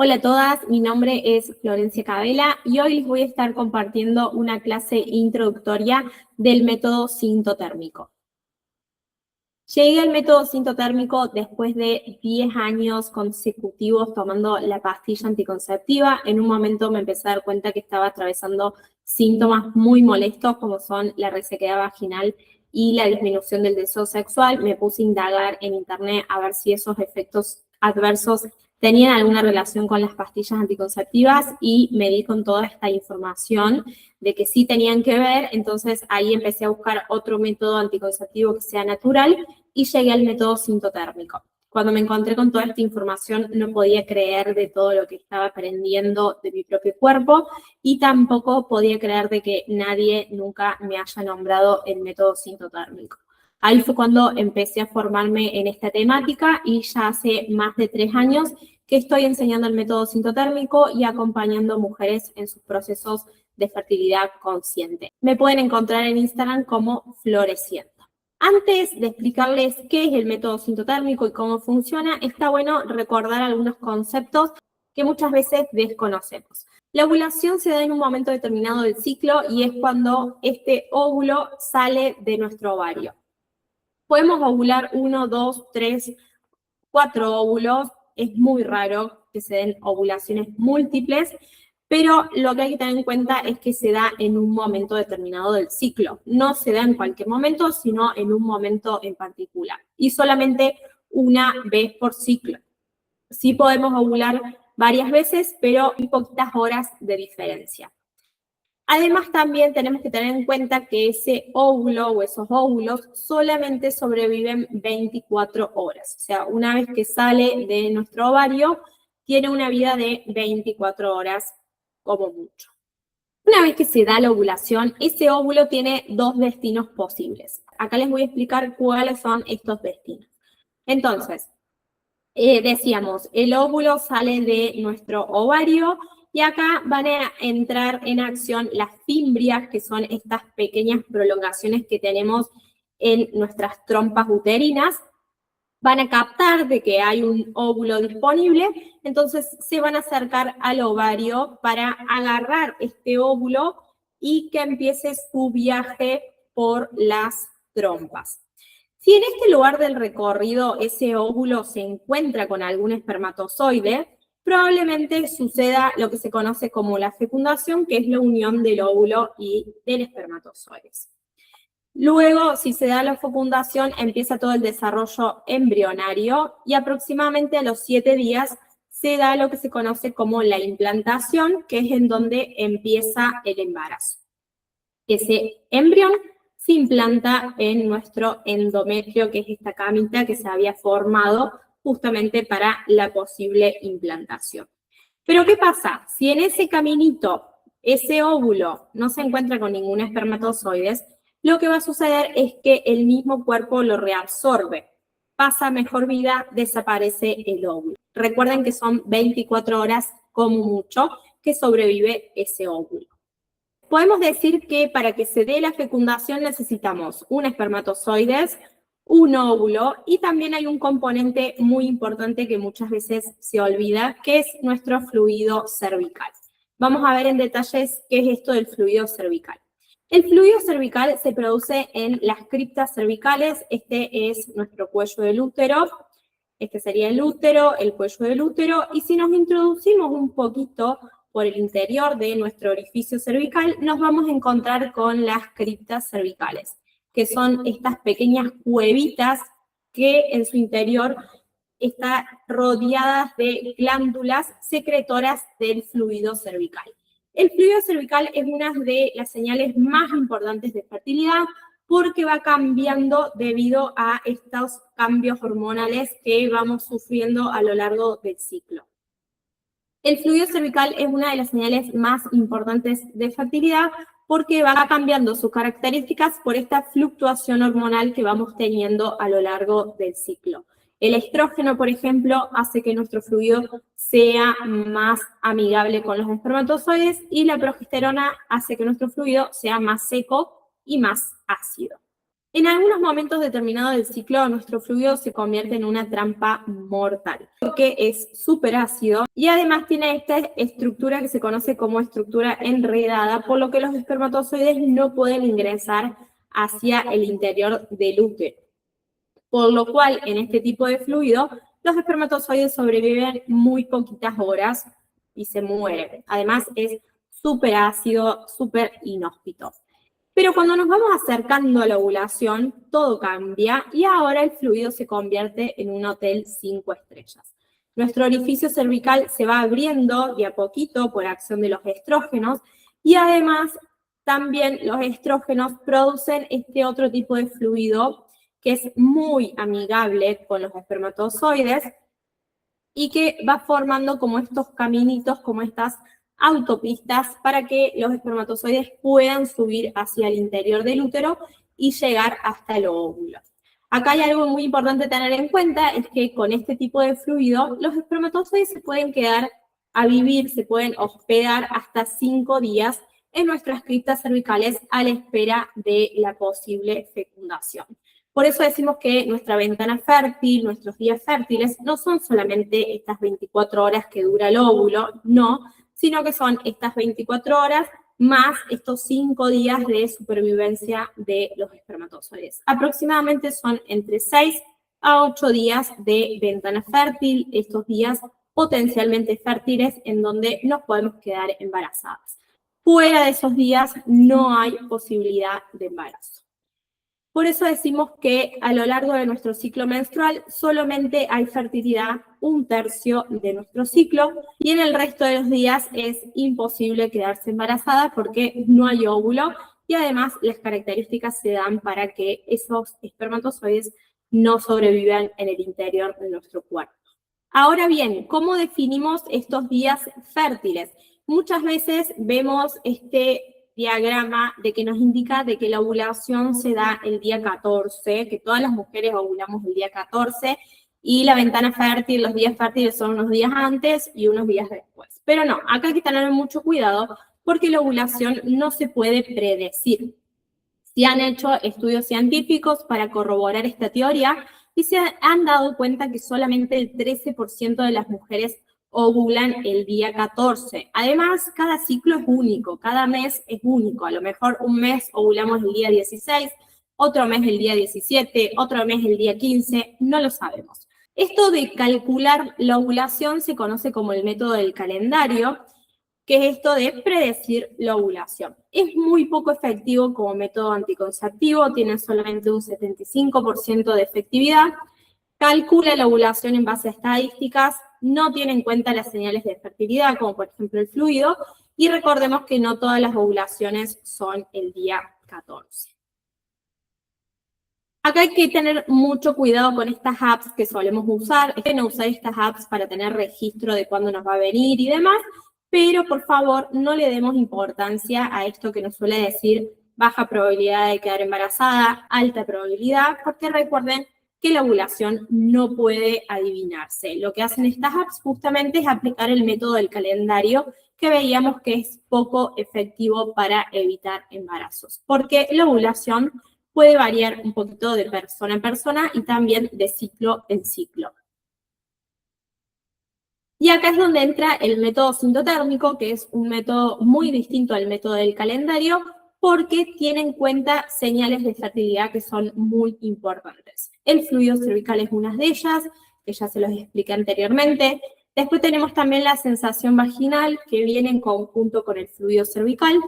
Hola a todas, mi nombre es Florencia Cabela y hoy les voy a estar compartiendo una clase introductoria del método sintotérmico. Llegué al método sintotérmico después de 10 años consecutivos tomando la pastilla anticonceptiva. En un momento me empecé a dar cuenta que estaba atravesando síntomas muy molestos como son la resequedad vaginal y la disminución del deseo sexual. Me puse a indagar en internet a ver si esos efectos adversos tenían alguna relación con las pastillas anticonceptivas y me di con toda esta información de que sí tenían que ver. Entonces ahí empecé a buscar otro método anticonceptivo que sea natural y llegué al método sintotérmico. Cuando me encontré con toda esta información no podía creer de todo lo que estaba aprendiendo de mi propio cuerpo y tampoco podía creer de que nadie nunca me haya nombrado el método sintotérmico. Ahí fue cuando empecé a formarme en esta temática y ya hace más de 3 años que estoy enseñando el método sintotérmico y acompañando mujeres en sus procesos de fertilidad consciente. Me pueden encontrar en Instagram como Floreciendo. Antes de explicarles qué es el método sintotérmico y cómo funciona, está bueno recordar algunos conceptos que muchas veces desconocemos. La ovulación se da en un momento determinado del ciclo y es cuando este óvulo sale de nuestro ovario. Podemos ovular 1, 2, 3, 4 óvulos. Es muy raro que se den ovulaciones múltiples, pero lo que hay que tener en cuenta es que se da en un momento determinado del ciclo. No se da en cualquier momento, sino en un momento en particular. Y solamente una vez por ciclo. Sí podemos ovular varias veces, pero en poquitas horas de diferencia. Además, también tenemos que tener en cuenta que ese óvulo o esos óvulos solamente sobreviven 24 horas. O sea, una vez que sale de nuestro ovario, tiene una vida de 24 horas como mucho. Una vez que se da la ovulación, ese óvulo tiene 2 destinos posibles. Acá les voy a explicar cuáles son estos destinos. Entonces, decíamos, el óvulo sale de nuestro ovario y acá van a entrar en acción las fimbrias, que son estas pequeñas prolongaciones que tenemos en nuestras trompas uterinas. Van a captar de que hay un óvulo disponible, entonces se van a acercar al ovario para agarrar este óvulo y que empiece su viaje por las trompas. Si en este lugar del recorrido ese óvulo se encuentra con algún espermatozoide, probablemente suceda lo que se conoce como la fecundación, que es la unión del óvulo y del espermatozoide. Luego, si se da la fecundación, empieza todo el desarrollo embrionario y aproximadamente a los 7 días se da lo que se conoce como la implantación, que es en donde empieza el embarazo. Ese embrión se implanta en nuestro endometrio, que es esta camita que se había formado justamente para la posible implantación. Pero ¿qué pasa? Si en ese caminito ese óvulo no se encuentra con ningún espermatozoide, lo que va a suceder es que el mismo cuerpo lo reabsorbe. Pasa mejor vida, desaparece el óvulo. Recuerden que son 24 horas como mucho que sobrevive ese óvulo. Podemos decir que para que se dé la fecundación necesitamos un espermatozoide, un óvulo y también hay un componente muy importante que muchas veces se olvida, que es nuestro fluido cervical. Vamos a ver en detalles qué es esto del fluido cervical. El fluido cervical se produce en las criptas cervicales. Este es nuestro cuello del útero. Este sería el útero, el cuello del útero. Y si nos introducimos un poquito por el interior de nuestro orificio cervical, nos vamos a encontrar con las criptas cervicales, que son estas pequeñas cuevitas que en su interior están rodeadas de glándulas secretoras del fluido cervical. El fluido cervical es una de las señales más importantes de fertilidad porque va cambiando debido a estos cambios hormonales que vamos sufriendo a lo largo del ciclo. El fluido cervical es una de las señales más importantes de fertilidad porque va cambiando sus características por esta fluctuación hormonal que vamos teniendo a lo largo del ciclo. El estrógeno, por ejemplo, hace que nuestro fluido sea más amigable con los espermatozoides y la progesterona hace que nuestro fluido sea más seco y más ácido. En algunos momentos determinados del ciclo, nuestro fluido se convierte en una trampa mortal, porque es súper ácido y además tiene esta estructura que se conoce como estructura enredada, por lo que los espermatozoides no pueden ingresar hacia el interior del útero. Por lo cual, en este tipo de fluido, los espermatozoides sobreviven muy poquitas horas y se mueren. Además, es súper ácido, súper inhóspito. Pero cuando nos vamos acercando a la ovulación, todo cambia y ahora el fluido se convierte en un hotel 5 estrellas. Nuestro orificio cervical se va abriendo de a poquito por acción de los estrógenos y además también los estrógenos producen este otro tipo de fluido que es muy amigable con los espermatozoides y que va formando como estos caminitos, como estas autopistas para que los espermatozoides puedan subir hacia el interior del útero y llegar hasta el óvulo. Acá hay algo muy importante tener en cuenta, es que con este tipo de fluido, los espermatozoides se pueden quedar a vivir, se pueden hospedar hasta 5 días en nuestras criptas cervicales a la espera de la posible fecundación. Por eso decimos que nuestra ventana fértil, nuestros días fértiles, no son solamente estas 24 horas que dura el óvulo, no, sino que son estas 24 horas más estos 5 días de supervivencia de los espermatozoides. Aproximadamente son entre 6 a 8 días de ventana fértil, estos días potencialmente fértiles en donde nos podemos quedar embarazadas. Fuera de esos días no hay posibilidad de embarazo. Por eso decimos que a lo largo de nuestro ciclo menstrual solamente hay fertilidad 1/3 de nuestro ciclo y en el resto de los días es imposible quedarse embarazada porque no hay óvulo y además las características se dan para que esos espermatozoides no sobrevivan en el interior de nuestro cuerpo. Ahora bien, ¿cómo definimos estos días fértiles? Muchas veces vemos este diagrama de que nos indica de que la ovulación se da el día 14, que todas las mujeres ovulamos el día 14 y la ventana fértil, los días fértiles son unos días antes y unos días después. Pero no, acá hay que tener mucho cuidado porque la ovulación no se puede predecir. Se han hecho estudios científicos para corroborar esta teoría y se han dado cuenta que solamente el 13% de las mujeres ovulan el día 14. Además, cada ciclo es único, cada mes es único. A lo mejor un mes ovulamos el día 16, otro mes el día 17, otro mes el día 15, no lo sabemos. Esto de calcular la ovulación se conoce como el método del calendario, que es esto de predecir la ovulación. Es muy poco efectivo como método anticonceptivo, tiene solamente un 75% de efectividad, calcula la ovulación en base a estadísticas, no tiene en cuenta las señales de fertilidad, como por ejemplo el fluido, y recordemos que no todas las ovulaciones son el día 14. Acá hay que tener mucho cuidado con estas apps que solemos usar. Es no usar estas apps para tener registro de cuándo nos va a venir y demás, pero por favor no le demos importancia a esto que nos suele decir baja probabilidad de quedar embarazada, alta probabilidad, porque recuerden que la ovulación no puede adivinarse. Lo que hacen estas apps justamente es aplicar el método del calendario que veíamos que es poco efectivo para evitar embarazos, porque la ovulación puede variar un poquito de persona en persona y también de ciclo en ciclo. Y acá es donde entra el método sintotérmico, que es un método muy distinto al método del calendario, porque tiene en cuenta señales de fertilidad que son muy importantes. El fluido cervical es una de ellas, que ya se los expliqué anteriormente. Después tenemos también la sensación vaginal, que viene en conjunto con el fluido cervical,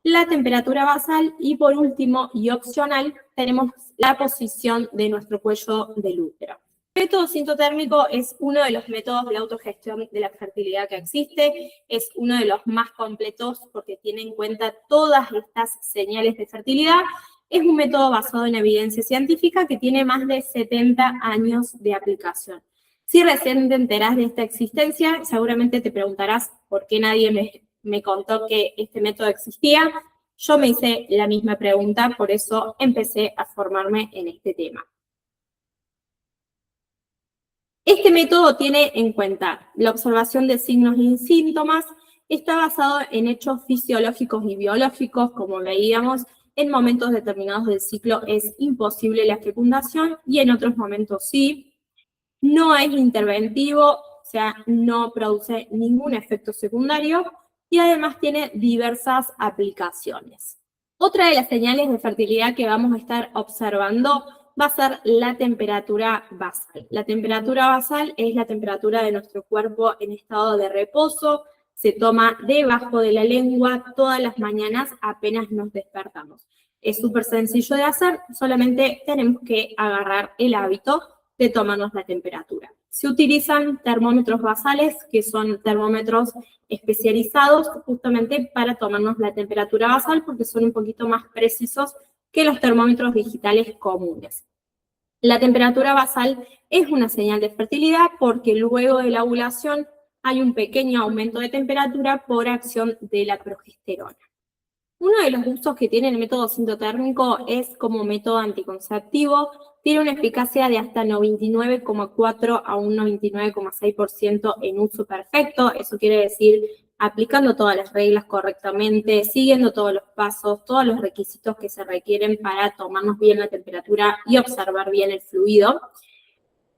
la temperatura basal y por último y opcional tenemos la posición de nuestro cuello del útero. El método sintotérmico es uno de los métodos de autogestión de la fertilidad que existe, es uno de los más completos porque tiene en cuenta todas estas señales de fertilidad. Es un método basado en evidencia científica que tiene más de 70 años de aplicación. Si recién te enterás de esta existencia, seguramente te preguntarás por qué nadie me contó que este método existía. Yo me hice la misma pregunta, por eso empecé a formarme en este tema. Este método tiene en cuenta la observación de signos y síntomas, está basado en hechos fisiológicos y biológicos, como veíamos, en momentos determinados del ciclo es imposible la fecundación y en otros momentos sí. No es interventivo, o sea, no produce ningún efecto secundario y además tiene diversas aplicaciones. Otra de las señales de fertilidad que vamos a estar observando va a ser la temperatura basal. La temperatura basal es la temperatura de nuestro cuerpo en estado de reposo. Se toma debajo de la lengua todas las mañanas apenas nos despertamos. Es súper sencillo de hacer, solamente tenemos que agarrar el hábito de tomarnos la temperatura. Se utilizan termómetros basales, que son termómetros especializados justamente para tomarnos la temperatura basal, porque son un poquito más precisos que los termómetros digitales comunes. La temperatura basal es una señal de fertilidad porque luego de la ovulación hay un pequeño aumento de temperatura por acción de la progesterona. Uno de los usos que tiene el método sintotérmico es como método anticonceptivo. Tiene una eficacia de hasta 99,4 a un 99,6% en uso perfecto. Eso quiere decir aplicando todas las reglas correctamente, siguiendo todos los pasos, todos los requisitos que se requieren para tomarnos bien la temperatura y observar bien el fluido.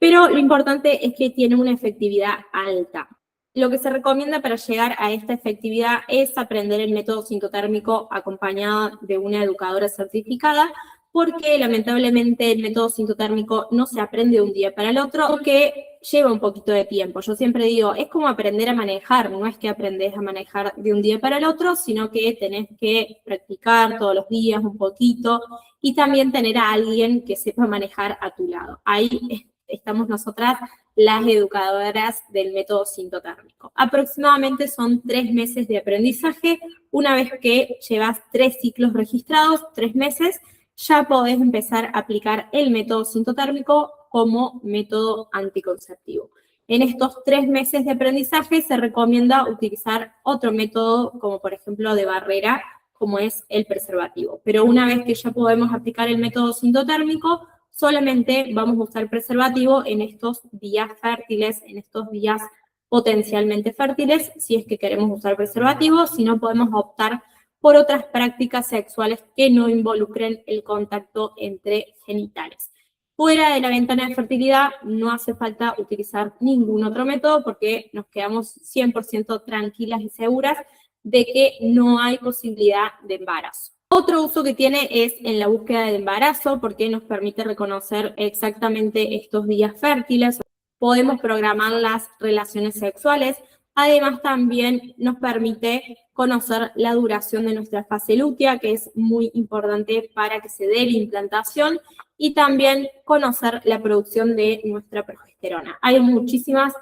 Pero lo importante es que tiene una efectividad alta. Lo que se recomienda para llegar a esta efectividad es aprender el método sintotérmico acompañado de una educadora certificada, porque lamentablemente el método sintotérmico no se aprende de un día para el otro, porque lleva un poquito de tiempo. Yo siempre digo, es como aprender a manejar, no es que aprendes a manejar de un día para el otro, sino que tenés que practicar todos los días un poquito y también tener a alguien que sepa manejar a tu lado. Ahí estamos nosotras, las educadoras del método sintotérmico. Aproximadamente son 3 meses de aprendizaje. Una vez que llevas 3 ciclos registrados, 3 meses, ya podés empezar a aplicar el método sintotérmico como método anticonceptivo. En estos 3 meses de aprendizaje se recomienda utilizar otro método, como por ejemplo de barrera, como es el preservativo. Pero una vez que ya podemos aplicar el método sintotérmico, solamente vamos a usar preservativo en estos días fértiles, en estos días potencialmente fértiles, si es que queremos usar preservativo. Si no, podemos optar por otras prácticas sexuales que no involucren el contacto entre genitales. Fuera de la ventana de fertilidad no hace falta utilizar ningún otro método porque nos quedamos 100% tranquilas y seguras de que no hay posibilidad de embarazo. Otro uso que tiene es en la búsqueda de embarazo, porque nos permite reconocer exactamente estos días fértiles. Podemos programar las relaciones sexuales. Además, también nos permite conocer la duración de nuestra fase lútea, que es muy importante para que se dé la implantación, y también conocer la producción de nuestra progesterona. Hay muchísimas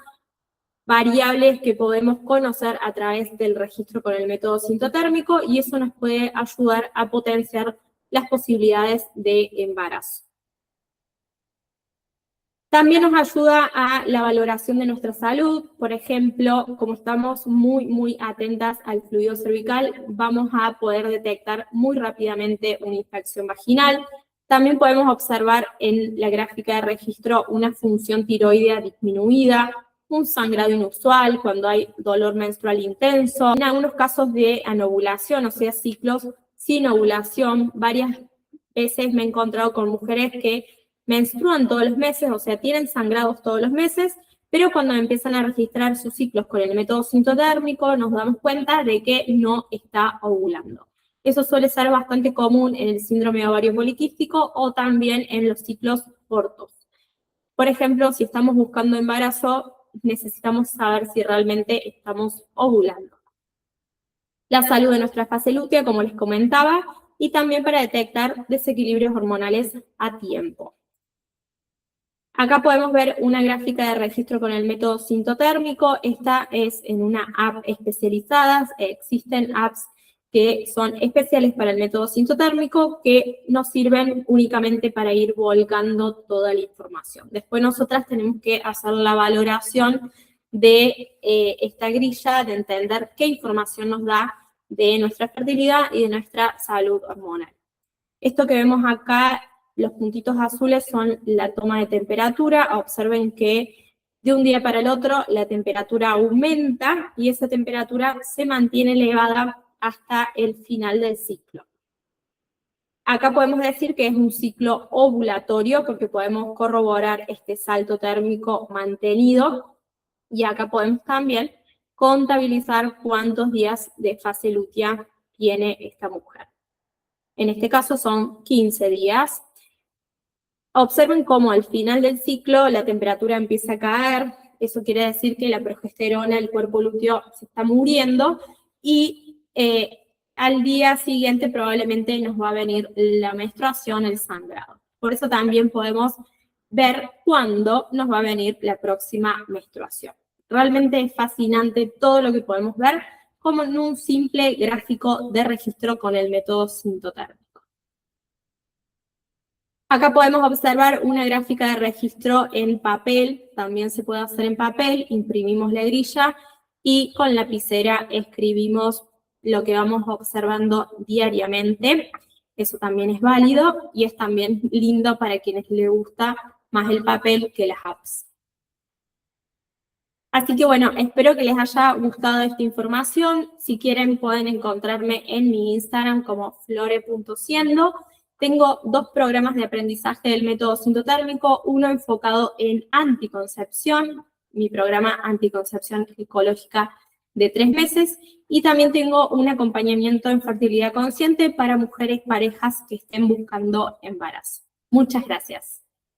variables que podemos conocer a través del registro con el método sintotérmico y eso nos puede ayudar a potenciar las posibilidades de embarazo. También nos ayuda a la valoración de nuestra salud. Por ejemplo, como estamos muy atentas al fluido cervical, vamos a poder detectar muy rápidamente una infección vaginal. También podemos observar en la gráfica de registro una función tiroidea disminuida, un sangrado inusual, cuando hay dolor menstrual intenso. En algunos casos de anovulación, o sea, ciclos sin ovulación, varias veces me he encontrado con mujeres que menstruan todos los meses, o sea, tienen sangrados todos los meses, pero cuando empiezan a registrar sus ciclos con el método sintotérmico, nos damos cuenta de que no está ovulando. Eso suele ser bastante común en el síndrome de ovario poliquístico o también en los ciclos cortos. Por ejemplo, si estamos buscando embarazo, necesitamos saber si realmente estamos ovulando. La salud de nuestra fase lútea, como les comentaba, y también para detectar desequilibrios hormonales a tiempo. Acá podemos ver una gráfica de registro con el método sintotérmico. Esta es en una app especializada. Existen apps que son especiales para el método sintotérmico que nos sirven únicamente para ir volcando toda la información. Después nosotras tenemos que hacer la valoración de esta grilla, de entender qué información nos da de nuestra fertilidad y de nuestra salud hormonal. Esto que vemos acá, los puntitos azules, son la toma de temperatura. Observen que de un día para el otro la temperatura aumenta y esa temperatura se mantiene elevada hasta el final del ciclo. Acá podemos decir que es un ciclo ovulatorio porque podemos corroborar este salto térmico mantenido y acá podemos también contabilizar cuántos días de fase lútea tiene esta mujer. En este caso son 15 días. Observen cómo al final del ciclo la temperatura empieza a caer. Eso quiere decir que la progesterona, el cuerpo lúteo, se está muriendo y al día siguiente probablemente nos va a venir la menstruación, el sangrado. Por eso también podemos ver cuándo nos va a venir la próxima menstruación. Realmente es fascinante todo lo que podemos ver como en un simple gráfico de registro con el método sintotérmico. Acá podemos observar una gráfica de registro en papel, también se puede hacer en papel, imprimimos la grilla y con lapicera escribimos lo que vamos observando diariamente. Eso también es válido y es también lindo para quienes les gusta más el papel que las apps. Así que bueno, espero que les haya gustado esta información. Si quieren pueden encontrarme en mi Instagram como flore.siendo. Tengo 2 programas de aprendizaje del método sintotérmico, uno enfocado en anticoncepción, mi programa Anticoncepción Ecológica de 3 meses, y también tengo un acompañamiento en fertilidad consciente para mujeres parejas que estén buscando embarazo. Muchas gracias.